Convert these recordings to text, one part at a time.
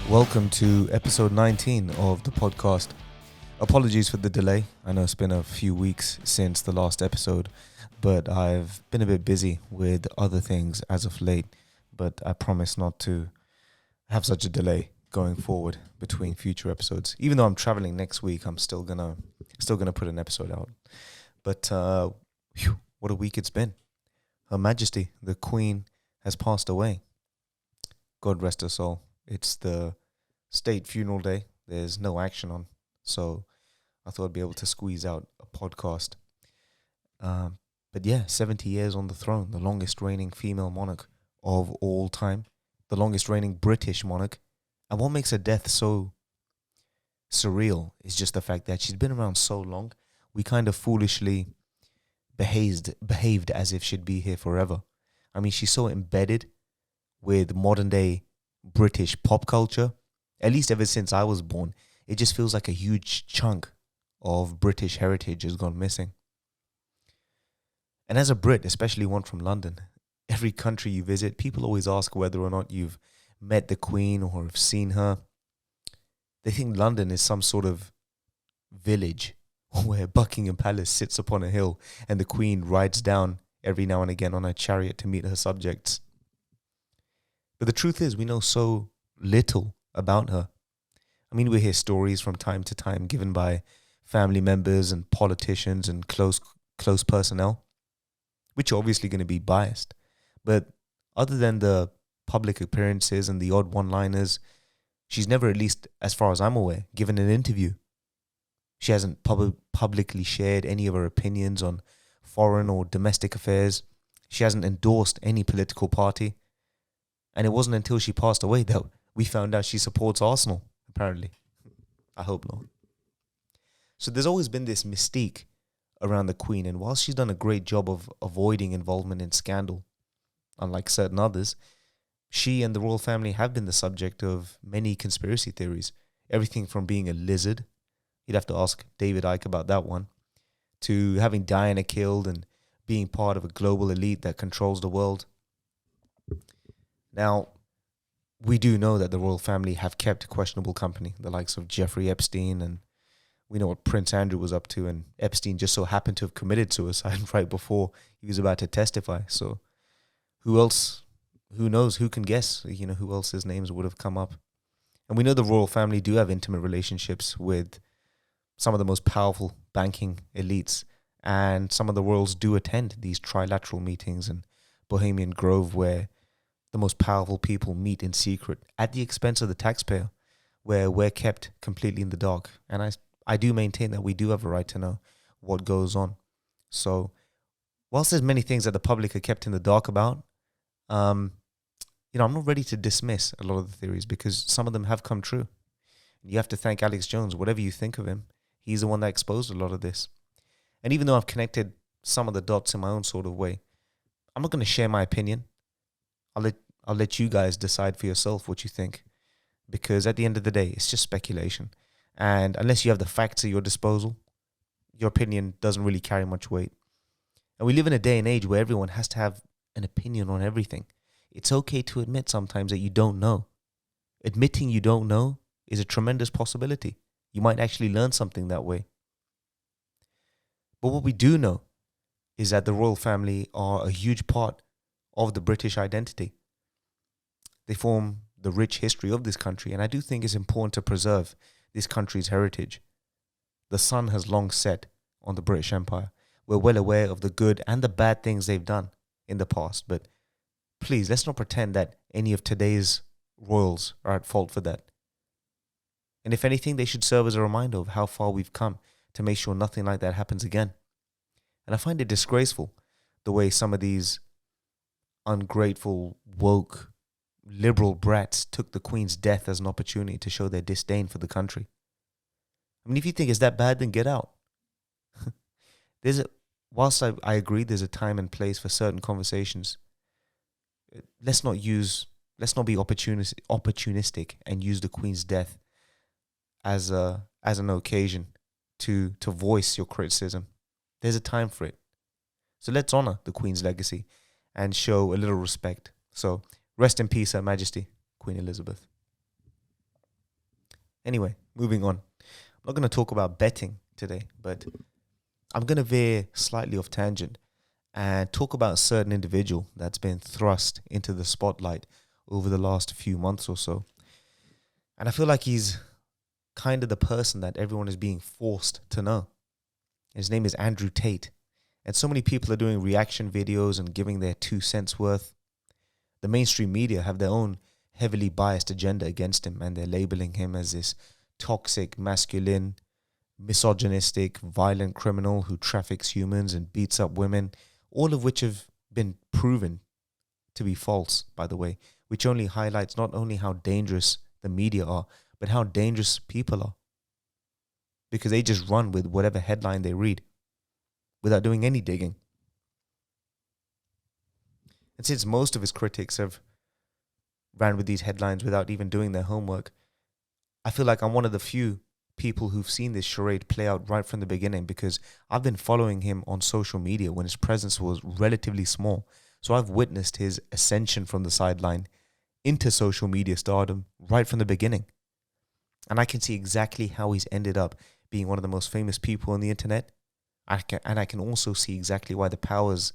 Welcome to episode 19 of the podcast. Apologies for the delay. I know it's been a few weeks since the last episode, but I've been a bit busy with other things as of late. But I promise not to have such a delay going forward between future episodes. Even though I'm traveling next week, I'm still gonna put an episode out. But what a week it's been. Her Majesty, the Queen, has passed away. God rest her soul. It's the state funeral day. There's no action on. So I thought I'd be able to squeeze out a podcast. But yeah, 70 years on the throne, the longest reigning female monarch of all time, the longest reigning British monarch. And what makes her death so surreal is just the fact that she's been around so long. We kind of foolishly behaved as if she'd be here forever. I mean, she's so embedded with modern day British pop culture, at least ever since I was born. It just feels like a huge chunk of British heritage has gone missing. And as a Brit, especially one from London, every country you visit, people always ask whether or not you've met the Queen or have seen her. They think London is some sort of village where Buckingham Palace sits upon a hill and the Queen rides down every now and again on a chariot to meet her subjects. But the truth is, we know so little about her. I mean, we hear stories from time to time given by family members and politicians and close personnel, which are obviously going to be biased. But other than the public appearances and the odd one-liners, she's never, at least as far as I'm aware, given an interview. She hasn't publicly shared any of her opinions on foreign or domestic affairs. She hasn't endorsed any political party. And it wasn't until she passed away that we found out she supports Arsenal, apparently. I hope not. So there's always been this mystique around the Queen. And whilst she's done a great job of avoiding involvement in scandal, unlike certain others, she and the royal family have been the subject of many conspiracy theories. Everything from being a lizard, you'd have to ask David Icke about that one, to having Diana killed and being part of a global elite that controls the world. Now, we do know that the royal family have kept questionable company, the likes of Jeffrey Epstein, and we know what Prince Andrew was up to, and Epstein just so happened to have committed suicide right before he was about to testify. So who else, who knows, who can guess, who else's names would have come up. And we know the royal family do have intimate relationships with some of the most powerful banking elites, and some of the royals do attend these trilateral meetings in Bohemian Grove where the most powerful people meet in secret at the expense of the taxpayer, where we're kept completely in the dark. And I do maintain that we do have a right to know what goes on. So whilst there's many things that the public are kept in the dark about, I'm not ready to dismiss a lot of the theories because some of them have come true. You have to thank Alex Jones. Whatever you think of him, he's the one that exposed a lot of this. And even though I've connected some of the dots in my own sort of way, I'm not going to share my opinion. I'll let you guys decide for yourself what you think, because at the end of the day, it's just speculation. And unless you have the facts at your disposal, your opinion doesn't really carry much weight. And we live in a day and age where everyone has to have an opinion on everything. It's okay to admit sometimes that you don't know. Admitting you don't know is a tremendous possibility. You might actually learn something that way. But what we do know is that the royal family are a huge part of the British identity. They form the rich history of this country, and I do think it's important to preserve this country's heritage. The sun has long set on the British Empire. We're well aware of the good and the bad things they've done in the past, but please, let's not pretend that any of today's royals are at fault for that. And if anything, they should serve as a reminder of how far we've come to make sure nothing like that happens again. And I find it disgraceful the way some of these ungrateful, woke, liberal brats took the Queen's death as an opportunity to show their disdain for the country. I mean, if you think it's that bad, then get out. Whilst I agree there's a time and place for certain conversations, let's not be opportunistic and use the Queen's death as an occasion to voice your criticism. There's a time for it. So let's honor the Queen's legacy and show a little respect. So rest in peace, Her Majesty, Queen Elizabeth. Anyway, moving on. I'm not going to talk about betting today, but I'm going to veer slightly off tangent and talk about a certain individual that's been thrust into the spotlight over the last few months or so. And I feel like he's kind of the person that everyone is being forced to know. His name is Andrew Tate. And so many people are doing reaction videos and giving their 2 cents worth. The mainstream media have their own heavily biased agenda against him, and they're labeling him as this toxic, masculine, misogynistic, violent criminal who traffics humans and beats up women, all of which have been proven to be false, by the way, which only highlights not only how dangerous the media are, but how dangerous people are. Because they just run with whatever headline they read without doing any digging. And since most of his critics have ran with these headlines without even doing their homework, I feel like I'm one of the few people who've seen this charade play out right from the beginning, because I've been following him on social media when his presence was relatively small. So I've witnessed his ascension from the sideline into social media stardom right from the beginning. And I can see exactly how he's ended up being one of the most famous people on the internet. And I can also see exactly why the powers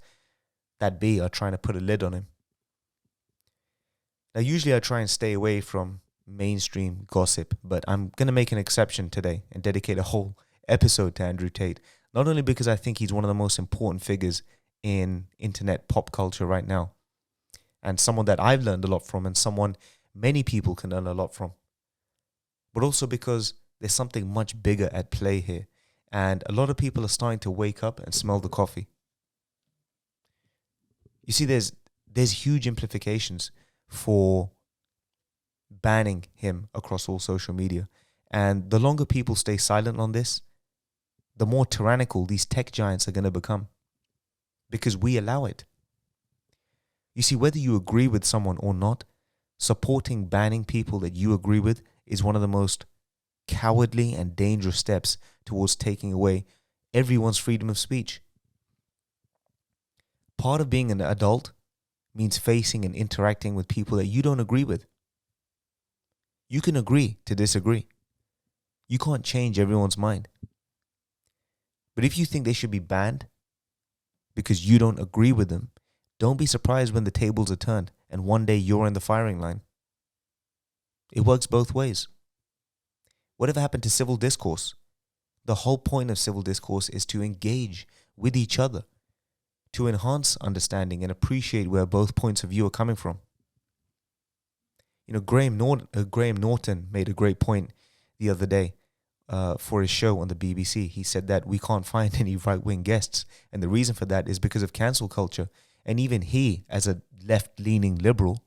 that be are trying to put a lid on him. Now, usually I try and stay away from mainstream gossip, but I'm going to make an exception today and dedicate a whole episode to Andrew Tate. Not only because I think he's one of the most important figures in internet pop culture right now, and someone that I've learned a lot from, and someone many people can learn a lot from, but also because there's something much bigger at play here, and a lot of people are starting to wake up and smell the coffee. You see, there's huge implications for banning him across all social media. And the longer people stay silent on this, the more tyrannical these tech giants are going to become, because we allow it. You see, whether you agree with someone or not, supporting banning people that you agree with is one of the most cowardly and dangerous steps towards taking away everyone's freedom of speech. Part of being an adult means facing and interacting with people that you don't agree with. You can agree to disagree. You can't change everyone's mind. But if you think they should be banned because you don't agree with them, don't be surprised when the tables are turned and one day you're in the firing line. It works both ways. Whatever happened to civil discourse? The whole point of civil discourse is to engage with each other, to enhance understanding and appreciate where both points of view are coming from. You know, Graham Norton made a great point the other day for his show on the BBC. He said that we can't find any right-wing guests, and the reason for that is because of cancel culture. And even he, as a left-leaning liberal,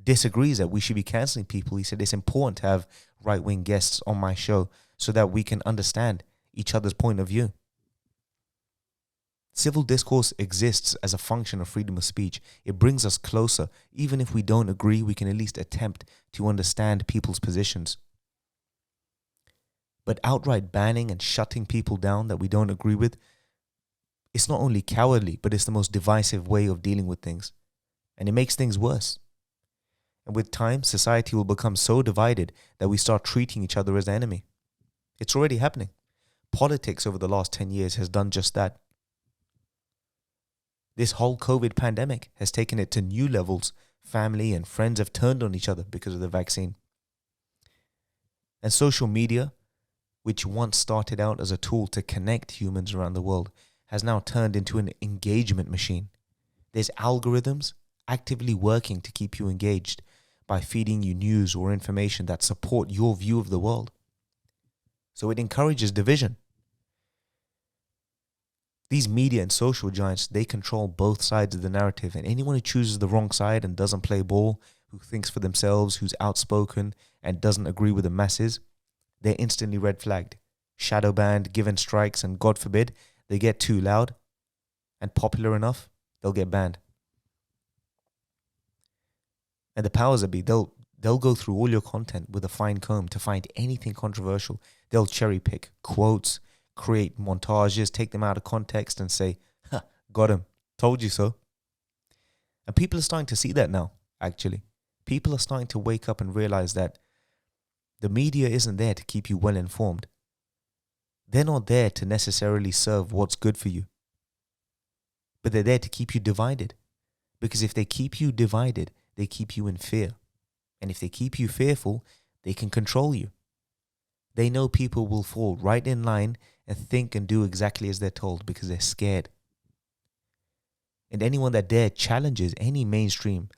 disagrees that we should be cancelling people. He said it's important to have right-wing guests on my show so that we can understand each other's point of view. Civil discourse exists as a function of freedom of speech. It brings us closer. Even if we don't agree, we can at least attempt to understand people's positions. But outright banning and shutting people down that we don't agree with, it's not only cowardly, but it's the most divisive way of dealing with things. And it makes things worse. And with time, society will become so divided that we start treating each other as the enemy. It's already happening. Politics over the last 10 years has done just that. This whole COVID pandemic has taken it to new levels. Family and friends have turned on each other because of the vaccine. And social media, which once started out as a tool to connect humans around the world, has now turned into an engagement machine. There's algorithms actively working to keep you engaged by feeding you news or information that support your view of the world. So it encourages division. These media and social giants, they control both sides of the narrative, and anyone who chooses the wrong side and doesn't play ball, who thinks for themselves, who's outspoken and doesn't agree with the masses, they're instantly red flagged, shadow banned, given strikes, and God forbid they get too loud and popular enough, they'll get banned. And the powers that be, they'll go through all your content with a fine comb to find anything controversial. They'll cherry pick quotes, create montages, take them out of context and say, got him, told you so. And people are starting to see that now, actually. People are starting to wake up and realize that The media isn't there to keep you well informed. They're not there to necessarily serve what's good for you. But they're there to keep you divided. Because if they keep you divided, they keep you in fear. And if they keep you fearful, they can control you. They know people will fall right in line and think and do exactly as they're told because they're scared. And anyone that dare challenges any mainstream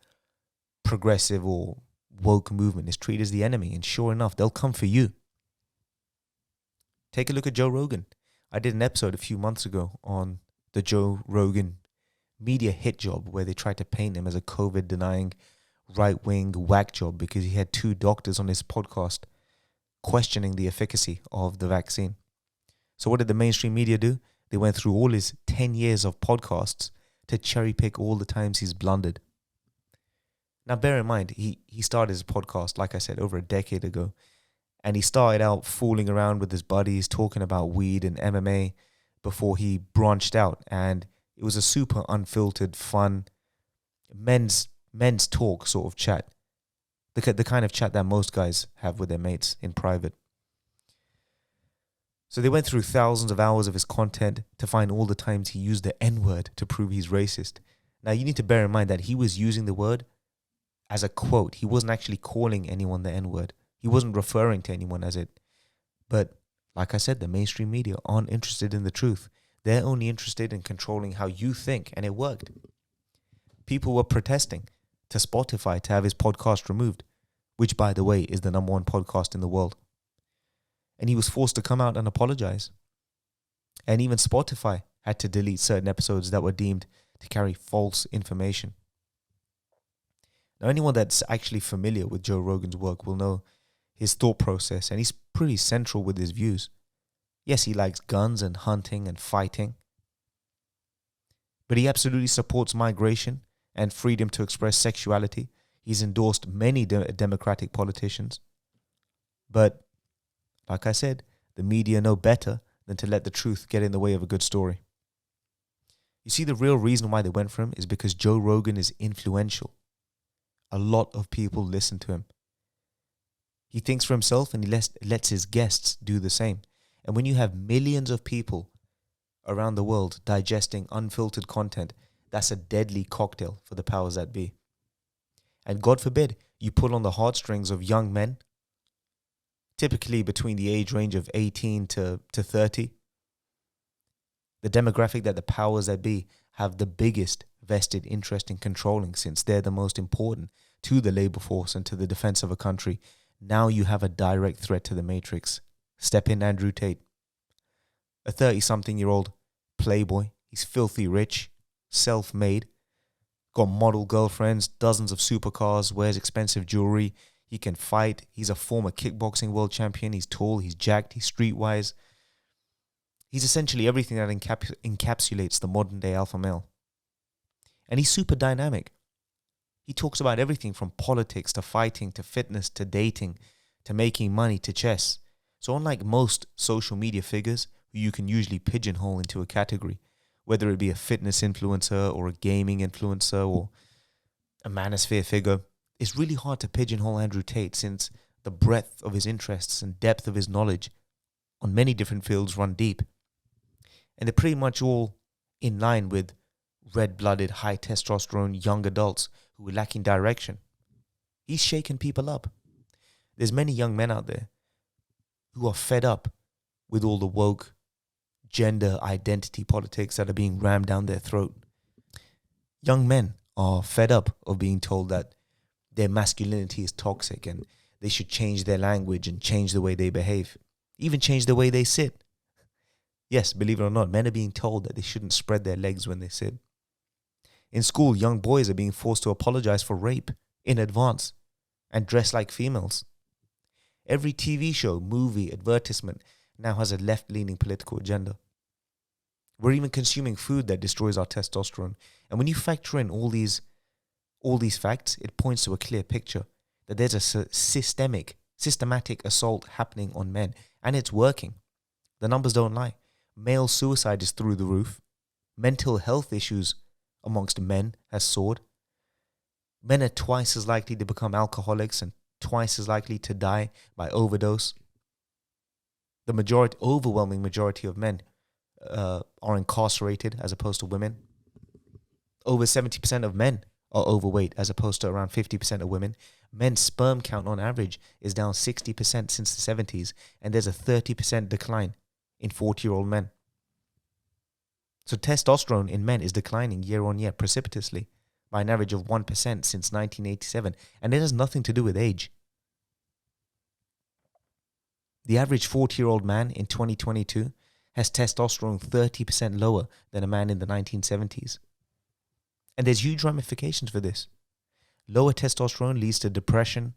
progressive or woke movement is treated as the enemy. And sure enough, they'll come for you. Take a look at Joe Rogan. I did an episode a few months ago on the Joe Rogan media hit job where they tried to paint him as a COVID-denying right-wing whack job because he had 2 doctors on his podcast questioning the efficacy of the vaccine. So what did the mainstream media do? They went through all his 10 years of podcasts to cherry pick all the times he's blundered. Now bear in mind, he started his podcast, like I said, over a decade ago. And he started out fooling around with his buddies, talking about weed and MMA before he branched out. And it was a super unfiltered, fun, men's talk sort of chat. The kind of chat that most guys have with their mates in private. So they went through thousands of hours of his content to find all the times he used the N-word to prove he's racist. Now you need to bear in mind that he was using the word as a quote. He wasn't actually calling anyone the N-word. He wasn't referring to anyone as it. But like I said, the mainstream media aren't interested in the truth. They're only interested in controlling how you think, and it worked. People were protesting to Spotify to have his podcast removed, which, by the way, is the #1 podcast in the world. And he was forced to come out and apologize. And even Spotify had to delete certain episodes that were deemed to carry false information. Now, anyone that's actually familiar with Joe Rogan's work will know his thought process, and he's pretty central with his views. Yes, he likes guns and hunting and fighting, but he absolutely supports migration and freedom to express sexuality. He's endorsed many Democratic politicians. But, like I said, the media know better than to let the truth get in the way of a good story. You see, the real reason why they went for him is because Joe Rogan is influential. A lot of people listen to him. He thinks for himself and he lets his guests do the same. And when you have millions of people around the world digesting unfiltered content, that's a deadly cocktail for the powers that be. And God forbid you pull on the heartstrings of young men, typically between the age range of 18 to 30. The demographic that the powers that be have the biggest vested interest in controlling, since they're the most important to the labor force and to the defense of a country. Now you have a direct threat to the matrix. Step in Andrew Tate, a 30-something-year-old playboy. He's filthy rich, self-made, got model girlfriends, dozens of supercars, wears expensive jewelry. He can fight. He's a former kickboxing world champion. He's tall, he's jacked, he's streetwise. He's essentially everything that encapsulates the modern-day alpha male. And he's super dynamic. He talks about everything from politics to fighting to fitness to dating to making money to chess. So unlike most social media figures who you can usually pigeonhole into a category, whether it be a fitness influencer or a gaming influencer or a manosphere figure, it's really hard to pigeonhole Andrew Tate, since the breadth of his interests and depth of his knowledge on many different fields run deep. And they're pretty much all in line with red-blooded, high testosterone young adults who are lacking direction. He's shaking people up. There's many young men out there who are fed up with all the woke gender identity politics that are being rammed down their throat. Young men are fed up of being told that their masculinity is toxic and they should change their language and change the way they behave, even change the way they sit. Yes, believe it or not, men are being told that they shouldn't spread their legs when they sit. In school, young boys are being forced to apologize for rape in advance and dress like females. Every TV show, movie, advertisement now has a left-leaning political agenda. We're even consuming food that destroys our testosterone. And when you factor in all these facts, it points to a clear picture that there's a systematic assault happening on men, and it's working. The numbers don't lie. Male suicide is through the roof. Mental health issues amongst men has soared. Men are twice as likely to become alcoholics and twice as likely to die by overdose. The overwhelming majority of men are incarcerated as opposed to women. Over 70% of men are overweight as opposed to around 50% of women. Men's sperm count on average is down 60% since the 70s, and there's a 30% decline in 40-year-old men. So testosterone in men is declining year on year precipitously by an average of 1% since 1987, and it has nothing to do with age. The average 40-year-old man in 2022 has testosterone 30% lower than a man in the 1970s. And there's huge ramifications for this. Lower testosterone leads to depression,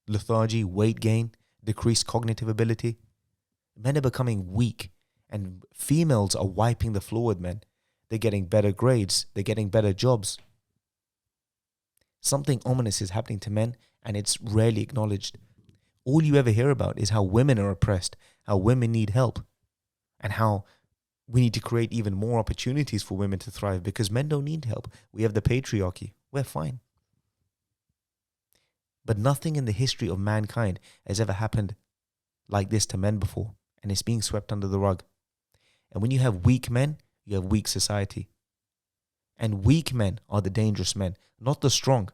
lethargy, weight gain, decreased cognitive ability. Men are becoming weak, and females are wiping the floor with men. They're getting better grades. They're getting better jobs. Something ominous is happening to men, and it's rarely acknowledged. All you ever hear about is how women are oppressed, how women need help, and how we need to create even more opportunities for women to thrive because men don't need help. We have the patriarchy. We're fine. But nothing in the history of mankind has ever happened like this to men before, and it's being swept under the rug. And when you have weak men, you have weak society. And weak men are the dangerous men, not the strong.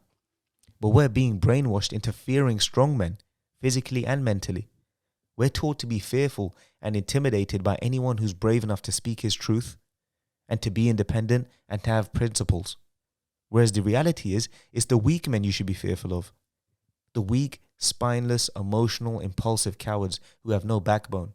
But we're being brainwashed into fearing strong men, physically and mentally. We're taught to be fearful and intimidated by anyone who's brave enough to speak his truth and to be independent and to have principles. Whereas the reality is, it's the weak men you should be fearful of. The weak, spineless, emotional, impulsive cowards who have no backbone,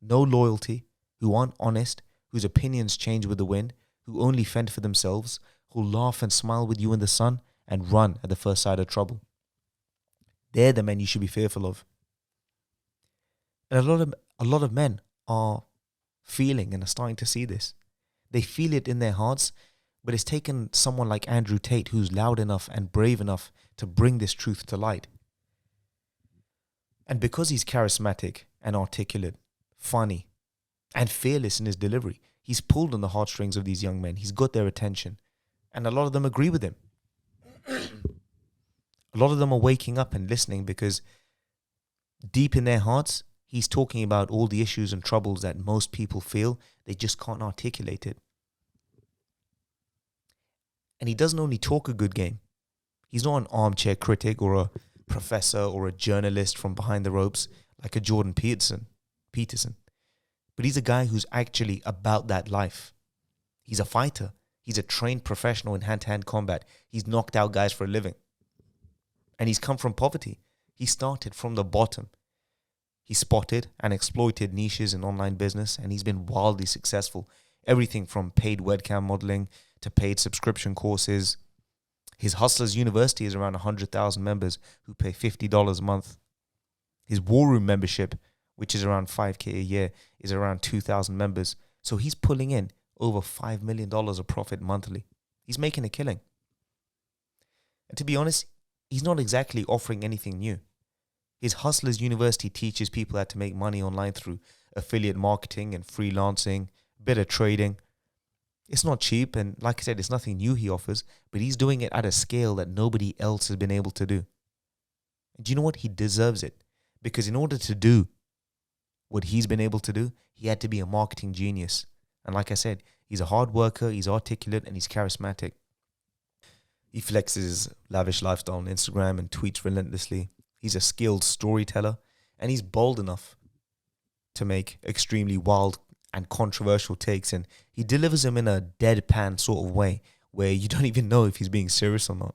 no loyalty, who aren't honest, whose opinions change with the wind, who only fend for themselves, who laugh and smile with you in the sun and run at the first sign of trouble. They're the men you should be fearful of. And a lot of men are feeling and are starting to see this. They feel it in their hearts, but it's taken someone like Andrew Tate who's loud enough and brave enough to bring this truth to light. And because he's charismatic and articulate, funny, and fearless in his delivery, he's pulled on the heartstrings of these young men. He's got their attention. And a lot of them agree with him. A lot of them are waking up and listening because deep in their hearts, he's talking about all the issues and troubles that most people feel. They just can't articulate it. And he doesn't only talk a good game. He's not an armchair critic or a professor or a journalist from behind the ropes like a Jordan Peterson. But he's a guy who's actually about that life. He's a fighter. He's a trained professional in hand-to-hand combat. He's knocked out guys for a living. And he's come from poverty. He started from the bottom. He spotted and exploited niches in online business, and he's been wildly successful. Everything from paid webcam modeling to paid subscription courses. His Hustlers University is around 100,000 members who pay $50 a month. His War Room membership, which is around $5,000 a year, is around 2,000 members. So he's pulling in over $5 million of profit monthly. He's making a killing. And to be honest, he's not exactly offering anything new. His Hustlers University teaches people how to make money online through affiliate marketing and freelancing, a bit of trading. It's not cheap, and like I said, it's nothing new he offers, but he's doing it at a scale that nobody else has been able to do. And do you know what? He deserves it. Because in order to do what he's been able to do, he had to be a marketing genius. And like I said, he's a hard worker, he's articulate, and he's charismatic. He flexes his lavish lifestyle on Instagram and tweets relentlessly. He's a skilled storyteller, and he's bold enough to make extremely wild and controversial takes, and he delivers them in a deadpan sort of way where you don't even know if he's being serious or not.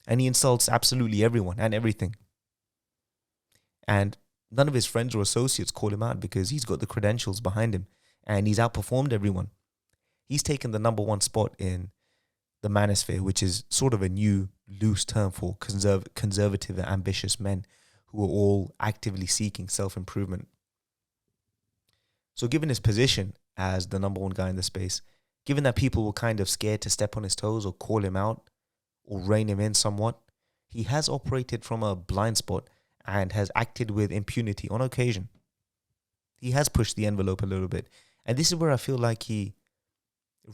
And he insults absolutely everyone and everything. And none of his friends or associates call him out because he's got the credentials behind him, and he's outperformed everyone. He's taken the number one spot in the manosphere, which is sort of a new loose term for conservative and ambitious men who are all actively seeking self-improvement. So given his position as the number one guy in the space, given that people were kind of scared to step on his toes or call him out or rein him in somewhat, he has operated from a blind spot and has acted with impunity on occasion. He has pushed the envelope a little bit. And this is where I feel like he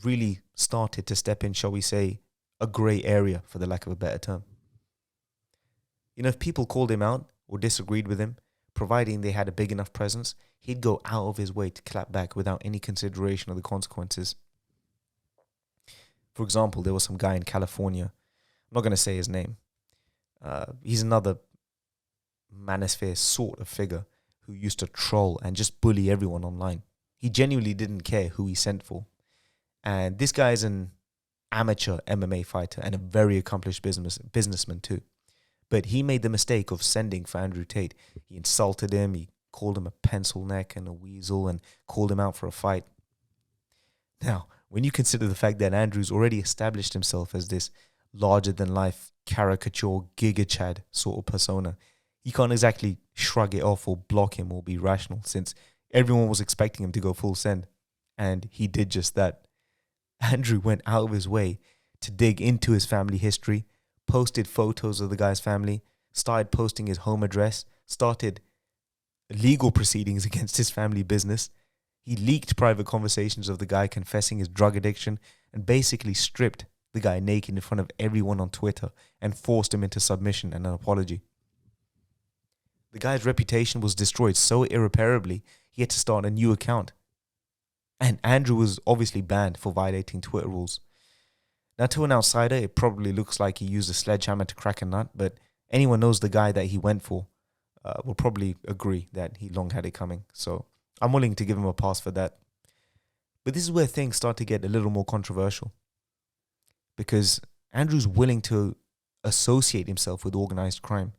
really started to step in, shall we say, a grey area, for the lack of a better term. You know, if people called him out or disagreed with him, providing they had a big enough presence, he'd go out of his way to clap back without any consideration of the consequences. For example, there was some guy in California. I'm not going to say his name. He's another manosphere sort of figure who used to troll and just bully everyone online. He genuinely didn't care who he sent for. And this guy is an amateur MMA fighter and a very accomplished businessman too. But he made the mistake of sending for Andrew Tate. He insulted him, he called him a pencil neck and a weasel and called him out for a fight. Now, when you consider the fact that Andrew's already established himself as this larger-than-life caricature Giga Chad sort of persona, you can't exactly shrug it off or block him or be rational, since everyone was expecting him to go full send. And he did just that. Andrew went out of his way to dig into his family history, posted photos of the guy's family, started posting his home address, started legal proceedings against his family business. He leaked private conversations of the guy confessing his drug addiction and basically stripped the guy naked in front of everyone on Twitter and forced him into submission and an apology. The guy's reputation was destroyed so irreparably, he had to start a new account. And Andrew was obviously banned for violating Twitter rules. Now, to an outsider, it probably looks like he used a sledgehammer to crack a nut, but anyone knows the guy that he went for will probably agree that he long had it coming. So I'm willing to give him a pass for that. But this is where things start to get a little more controversial, because Andrew's willing to associate himself with organized crime,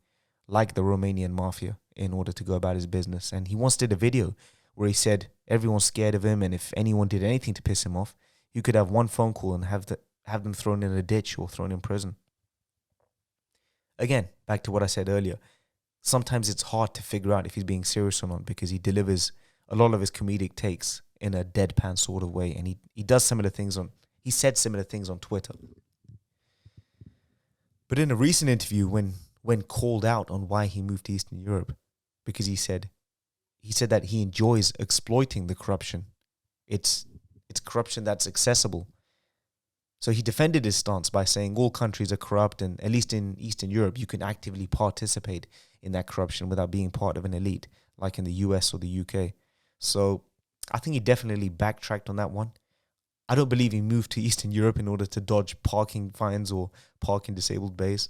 like the Romanian mafia, in order to go about his business. And he once did a video where he said everyone's scared of him, and if anyone did anything to piss him off, you could have one phone call and have them thrown in a ditch or thrown in prison. Again, back to what I said earlier, sometimes it's hard to figure out if he's being serious or not, because he delivers a lot of his comedic takes in a deadpan sort of way, and he does similar things he said similar things on Twitter. But in a recent interview, when called out on why he moved to Eastern Europe, because he said that he enjoys exploiting the corruption. It's corruption that's accessible. So he defended his stance by saying all countries are corrupt, and at least in Eastern Europe, you can actively participate in that corruption without being part of an elite, like in the US or the UK. So I think he definitely backtracked on that one. I don't believe he moved to Eastern Europe in order to dodge parking fines or park in disabled bays.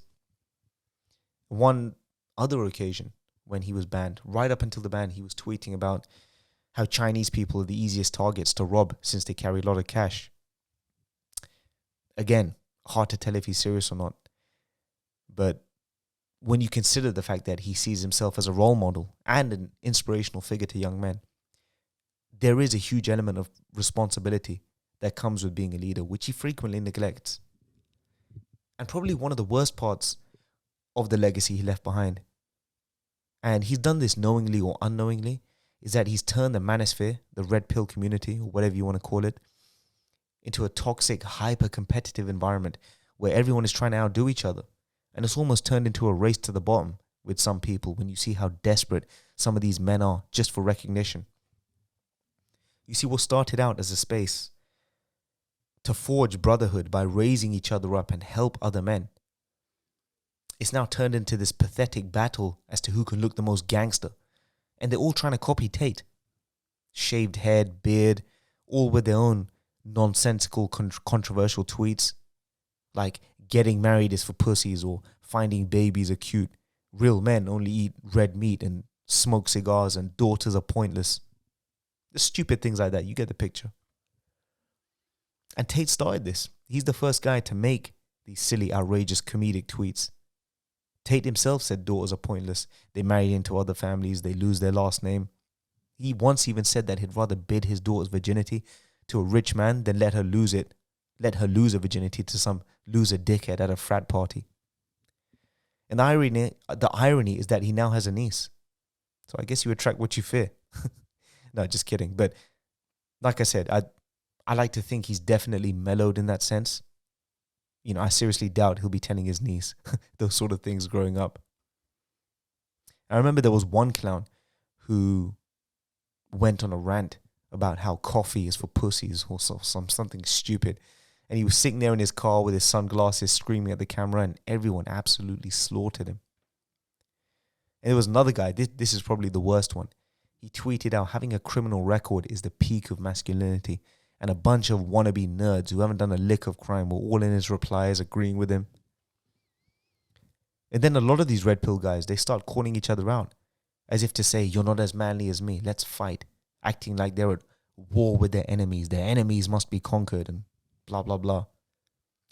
One other occasion when he was banned, right up until the ban, he was tweeting about how Chinese people are the easiest targets to rob since they carry a lot of cash. Again, hard to tell if he's serious or not. But when you consider the fact that he sees himself as a role model and an inspirational figure to young men, there is a huge element of responsibility that comes with being a leader, which he frequently neglects. And probably one of the worst parts of the legacy he left behind, and he's done this knowingly or unknowingly, is that he's turned the manosphere, the red pill community, or whatever you want to call it, into a toxic, hyper-competitive environment where everyone is trying to outdo each other. And it's almost turned into a race to the bottom with some people when you see how desperate some of these men are just for recognition. You see, what started out as a space to forge brotherhood by raising each other up and help other men, it's now turned into this pathetic battle as to who can look the most gangster. And they're all trying to copy Tate. Shaved head, beard, all with their own nonsensical, controversial tweets. Like, getting married is for pussies, or finding babies are cute. Real men only eat red meat and smoke cigars, and daughters are pointless. The stupid things like that, you get the picture. And Tate started this. He's the first guy to make these silly, outrageous, comedic tweets. Tate himself said daughters are pointless. They marry into other families. They lose their last name. He once even said that he'd rather bid his daughter's virginity to a rich man than let her lose her virginity to some loser dickhead at a frat party. And the irony is that he now has a niece. So I guess you attract what you fear. No, just kidding. But like I said, I like to think he's definitely mellowed in that sense. You know, I seriously doubt he'll be telling his niece those sort of things growing up. I remember there was one clown who went on a rant about how coffee is for pussies or something stupid. And he was sitting there in his car with his sunglasses screaming at the camera, and everyone absolutely slaughtered him. And there was another guy, this is probably the worst one. He tweeted out having a criminal record is the peak of masculinity, and a bunch of wannabe nerds who haven't done a lick of crime were all in his replies agreeing with him. And then a lot of these red pill guys, they start calling each other out, as if to say, you're not as manly as me, let's fight, acting like they're at war with their enemies must be conquered, and blah, blah, blah.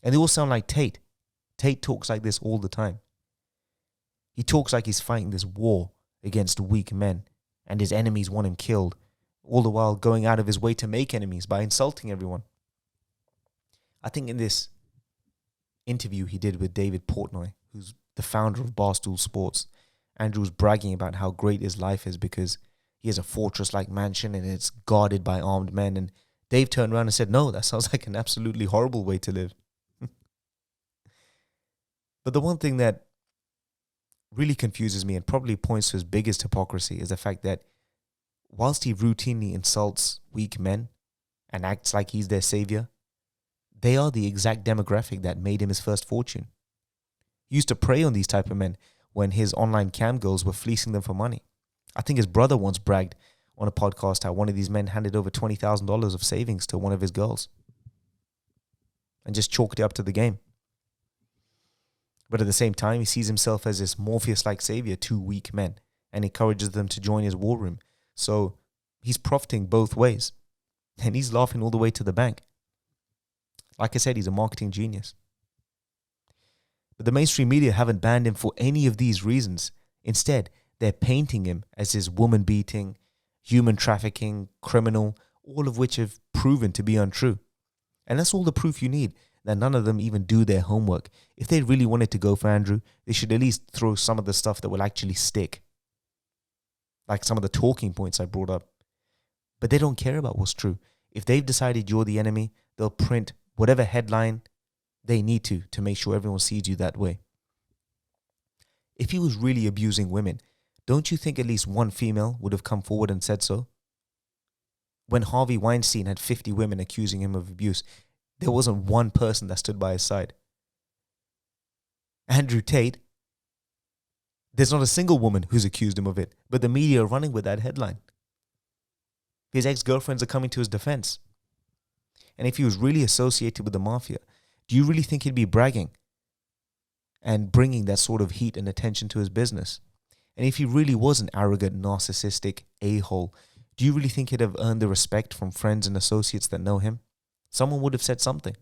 And they all sound like Tate. Tate talks like this all the time. He talks like he's fighting this war against weak men, and his enemies want him killed, all the while going out of his way to make enemies by insulting everyone. I think in this interview he did with David Portnoy, who's the founder of Barstool Sports, Andrew was bragging about how great his life is because he has a fortress-like mansion and it's guarded by armed men. And Dave turned around and said, no, that sounds like an absolutely horrible way to live. But the one thing that really confuses me and probably points to his biggest hypocrisy is the fact that whilst he routinely insults weak men and acts like he's their savior, they are the exact demographic that made him his first fortune. He used to prey on these type of men when his online cam girls were fleecing them for money. I think his brother once bragged on a podcast how one of these men handed over $20,000 of savings to one of his girls and just chalked it up to the game. But at the same time, he sees himself as this Morpheus-like savior to weak men and encourages them to join his war room. So he's profiting both ways. And he's laughing all the way to the bank. Like I said, he's a marketing genius. But the mainstream media haven't banned him for any of these reasons. Instead, they're painting him as this woman-beating, human trafficking, criminal, all of which have proven to be untrue. And that's all the proof you need, that none of them even do their homework. If they really wanted to go for Andrew, they should at least throw some of the stuff that will actually stick. Like some of the talking points I brought up. But they don't care about what's true. If they've decided you're the enemy, they'll print whatever headline they need to make sure everyone sees you that way. If he was really abusing women, don't you think at least one female would have come forward and said so? When Harvey Weinstein had 50 women accusing him of abuse, there wasn't one person that stood by his side. Andrew Tate, there's not a single woman who's accused him of it, but the media are running with that headline. His ex-girlfriends are coming to his defense. And if he was really associated with the mafia, do you really think he'd be bragging and bringing that sort of heat and attention to his business? And if he really was an arrogant, narcissistic a-hole, do you really think he'd have earned the respect from friends and associates that know him? Someone would have said something.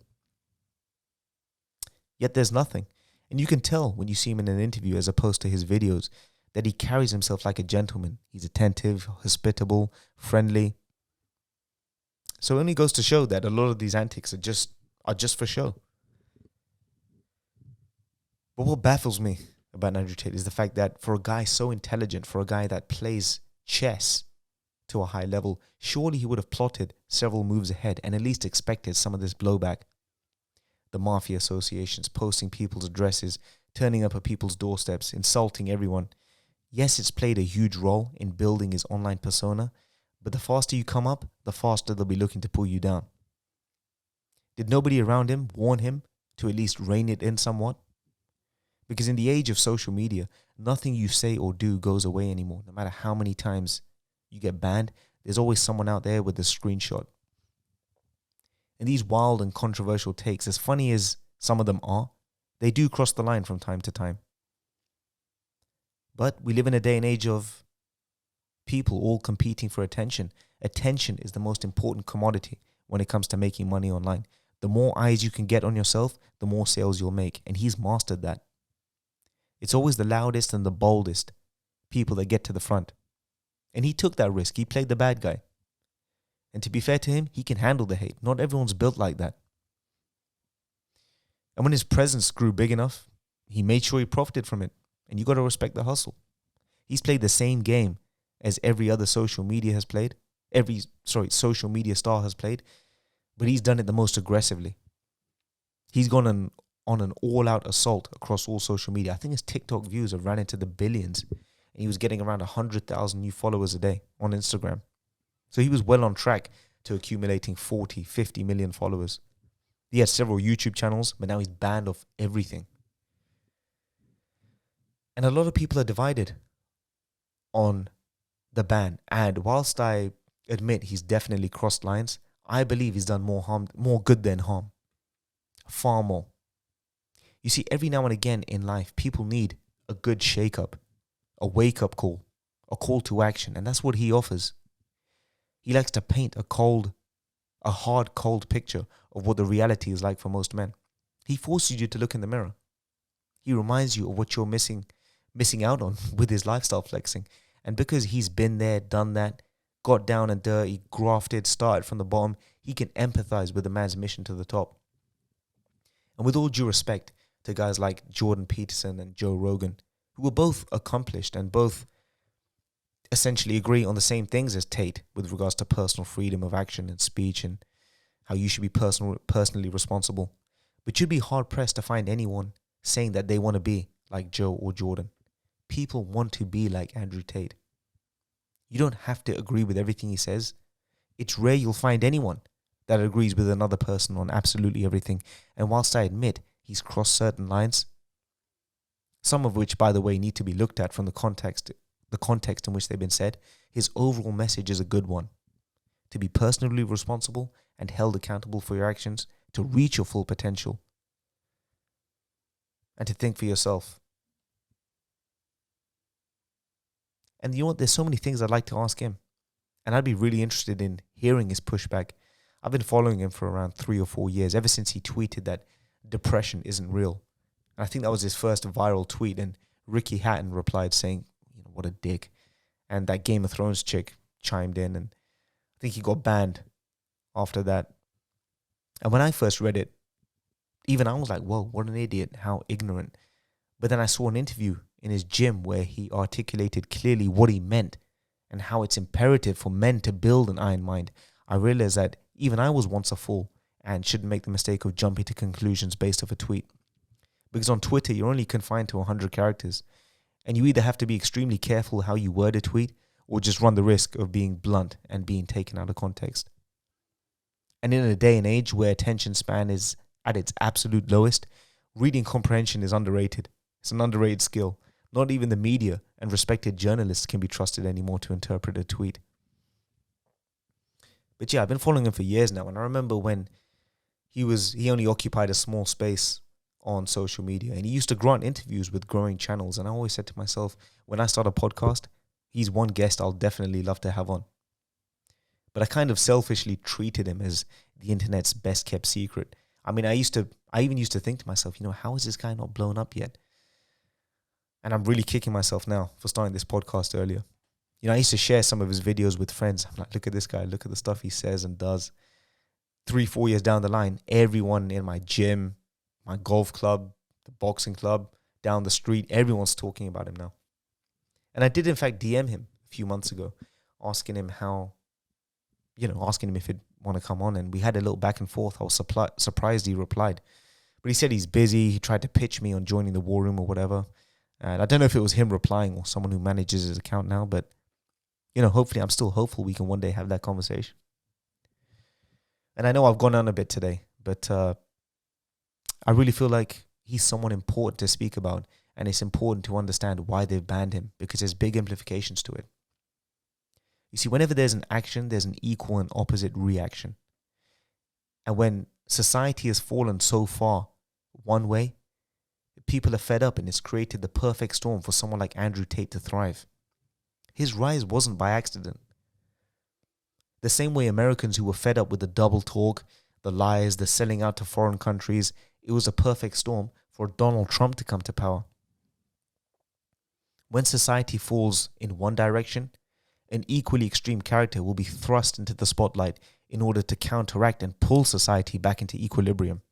Yet there's nothing. And you can tell when you see him in an interview as opposed to his videos that he carries himself like a gentleman. He's attentive, hospitable, friendly. So it only goes to show that a lot of these antics are just for show. But what baffles me about Andrew Tate is the fact that for a guy so intelligent, for a guy that plays chess to a high level, surely he would have plotted several moves ahead and at least expected some of this blowback. The mafia associations posting people's addresses, turning up at people's doorsteps, insulting everyone. Yes, it's played a huge role in building his online persona, but the faster you come up, the faster they'll be looking to pull you down. Did nobody around him warn him to at least rein it in somewhat? Because in the age of social media, nothing you say or do goes away anymore. No matter how many times you get banned, there's always someone out there with a screenshot. And these wild and controversial takes, as funny as some of them are, they do cross the line from time to time. But we live in a day and age of people all competing for attention. Attention is the most important commodity when it comes to making money online. The more eyes you can get on yourself, the more sales you'll make. And he's mastered that. It's always the loudest and the boldest people that get to the front. And he took that risk. He played the bad guy. And to be fair to him, he can handle the hate. Not everyone's built like that. And when his presence grew big enough, he made sure he profited from it. And you got to respect the hustle. He's played the same game as every other social media has played. Social media star has played. But he's done it the most aggressively. He's gone on an all-out assault across all social media. I think his TikTok views have ran into the billions. And he was getting around 100,000 new followers a day on Instagram. So he was well on track to accumulating 40, 50 million followers. He had several YouTube channels, but now he's banned off everything. And a lot of people are divided on the ban. And whilst I admit he's definitely crossed lines, I believe he's done more good than harm. Far more. You see, every now and again in life, people need a good shake-up, a wake-up call, a call to action. And that's what he offers. He likes to paint a hard, cold picture of what the reality is like for most men. He forces you to look in the mirror. He reminds you of what you're missing out on with his lifestyle flexing. And because he's been there, done that, got down and dirty, grafted, started from the bottom, he can empathize with a man's mission to the top. And with all due respect to guys like Jordan Peterson and Joe Rogan, who were both accomplished and both essentially agree on the same things as Tate with regards to personal freedom of action and speech and how you should be personally responsible. But you'd be hard-pressed to find anyone saying that they want to be like Joe or Jordan. People want to be like Andrew Tate. You don't have to agree with everything he says. It's rare you'll find anyone that agrees with another person on absolutely everything. And whilst I admit he's crossed certain lines, some of which, by the way, need to be looked at from the context in which they've been said, his overall message is a good one. To be personally responsible and held accountable for your actions, to reach your full potential, and to think for yourself. And you know what? There's so many things I'd like to ask him. And I'd be really interested in hearing his pushback. I've been following him for around 3 or 4 years, ever since he tweeted that depression isn't real. And I think that was his first viral tweet. And Ricky Hatton replied saying, what a dick. And that Game of Thrones chick chimed in. And I think he got banned after that. And when I first read it, even I was like, whoa, what an idiot, how ignorant. But then I saw an interview in his gym where he articulated clearly what he meant and how it's imperative for men to build an iron mind. I realized that even I was once a fool and shouldn't make the mistake of jumping to conclusions based off a tweet. Because on Twitter, you're only confined to 100 characters. And you either have to be extremely careful how you word a tweet or just run the risk of being blunt and being taken out of context. And in a day and age where attention span is at its absolute lowest, reading comprehension is underrated. It's an underrated skill. Not even the media and respected journalists can be trusted anymore to interpret a tweet. But yeah, I've been following him for years now, and I remember when he only occupied a small space on social media, and he used to grant interviews with growing channels, and I always said to myself, when I start a podcast, he's one guest I'll definitely love to have on. But I kind of selfishly treated him as the internet's best kept secret. I mean, I even used to think to myself, how is this guy not blown up yet? And I'm really kicking myself now for starting this podcast earlier. I used to share some of his videos with friends. I'm like, look at this guy, look at the stuff he says and does. 3-4 years down the line, everyone in my gym, my golf club, the boxing club, down the street, everyone's talking about him now. And I did, in fact, DM him a few months ago, asking him if he'd want to come on. And we had a little back and forth. I was surprised he replied. But he said he's busy. He tried to pitch me on joining the war room or whatever. And I don't know if it was him replying or someone who manages his account now. But, hopefully I'm still hopeful we can one day have that conversation. And I know I've gone on a bit today, but I really feel like he's someone important to speak about. And it's important to understand why they've banned him, because there's big implications to it. You see, whenever there's an action, there's an equal and opposite reaction. And when society has fallen so far one way, people are fed up, and it's created the perfect storm for someone like Andrew Tate to thrive. His rise wasn't by accident. The same way Americans who were fed up with the double talk, the lies, the selling out to foreign countries, it was a perfect storm for Donald Trump to come to power. When society falls in one direction, an equally extreme character will be thrust into the spotlight in order to counteract and pull society back into equilibrium.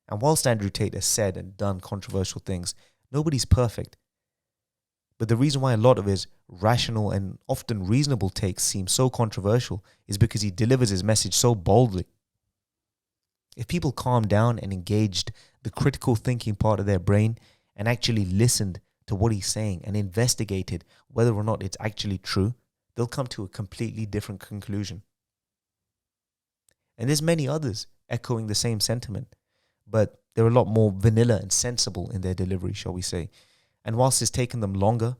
And whilst Andrew Tate has said and done controversial things, nobody's perfect. But the reason why a lot of his rational and often reasonable takes seem so controversial is because he delivers his message so boldly. If people calmed down and engaged the critical thinking part of their brain and actually listened to what he's saying and investigated whether or not it's actually true, they'll come to a completely different conclusion. And there's many others echoing the same sentiment, but they're a lot more vanilla and sensible in their delivery, shall we say. And whilst it's taken them longer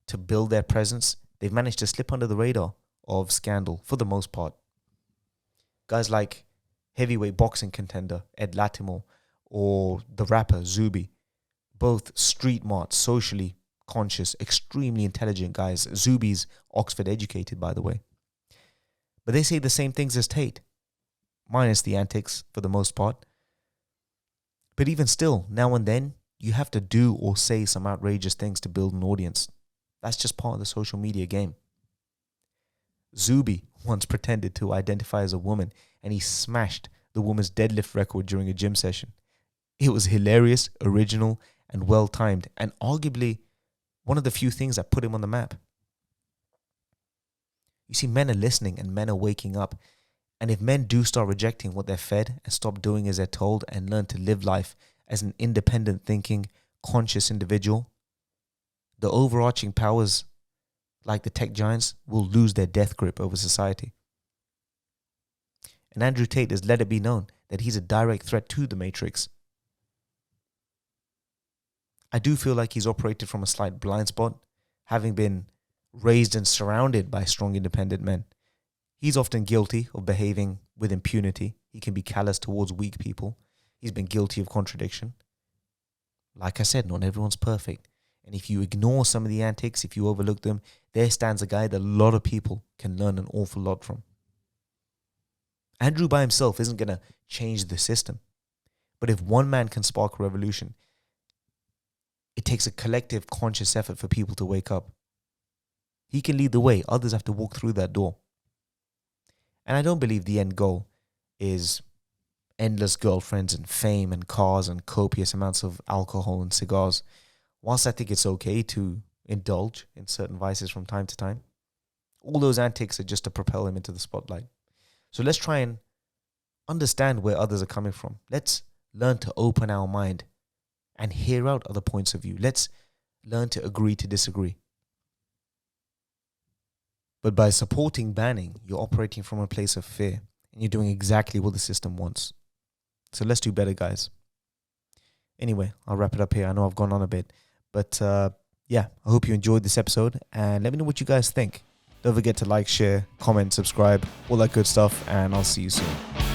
to build their presence, they've managed to slip under the radar of scandal for the most part. Guys like heavyweight boxing contender Ed Latimer or the rapper Zuby, both street smart, socially conscious, extremely intelligent guys. Zuby's Oxford educated, by the way. But they say the same things as Tate, minus the antics for the most part. But even still, now and then, you have to do or say some outrageous things to build an audience. That's just part of the social media game. Zuby once pretended to identify as a woman and he smashed the woman's deadlift record during a gym session. It was hilarious, original, and well-timed, and arguably one of the few things that put him on the map. You see, men are listening and men are waking up. And if men do start rejecting what they're fed and stop doing as they're told and learn to live life as an independent thinking, conscious individual, the overarching powers like the tech giants will lose their death grip over society. And Andrew Tate has let it be known that he's a direct threat to the Matrix. I do feel like he's operated from a slight blind spot, having been raised and surrounded by strong independent men. He's often guilty of behaving with impunity. He can be callous towards weak people. He's been guilty of contradiction. Like I said, not everyone's perfect. And if you ignore some of the antics, if you overlook them, there stands a guy that a lot of people can learn an awful lot from. Andrew by himself isn't going to change the system. But if one man can spark a revolution, it takes a collective conscious effort for people to wake up. He can lead the way. Others have to walk through that door. And I don't believe the end goal is endless girlfriends and fame and cars and copious amounts of alcohol and cigars. Whilst I think it's okay to indulge in certain vices from time to time, all those antics are just to propel him into the spotlight. So let's try and understand where others are coming from. Let's learn to open our mind and hear out other points of view. Let's learn to agree to disagree. But by supporting banning, you're operating from a place of fear and you're doing exactly what the system wants. So let's do better, guys. Anyway, I'll wrap it up here. I know I've gone on a bit, but yeah, I hope you enjoyed this episode and let me know what you guys think. Don't forget to like, share, comment, subscribe, all that good stuff, and I'll see you soon.